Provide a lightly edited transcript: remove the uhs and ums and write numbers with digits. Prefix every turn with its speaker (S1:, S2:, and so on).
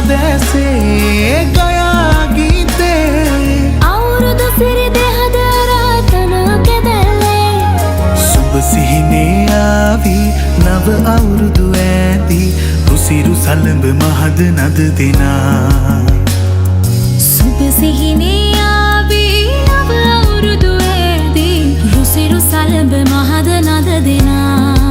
S1: දැසේ ගයා ගීතේ
S2: අවුරුදු සිරිදෙ හදරතන කැදැල්ලේ
S1: සුබ සිහිනේ ආවි නව අවුරුදු ඇති රුසිරු සලඹ මහද නද දෙනා
S2: සුබ සිහිනේ ආවි නව අවුරුදු ඇති රුසිරු සලඹ මහද නද දෙනා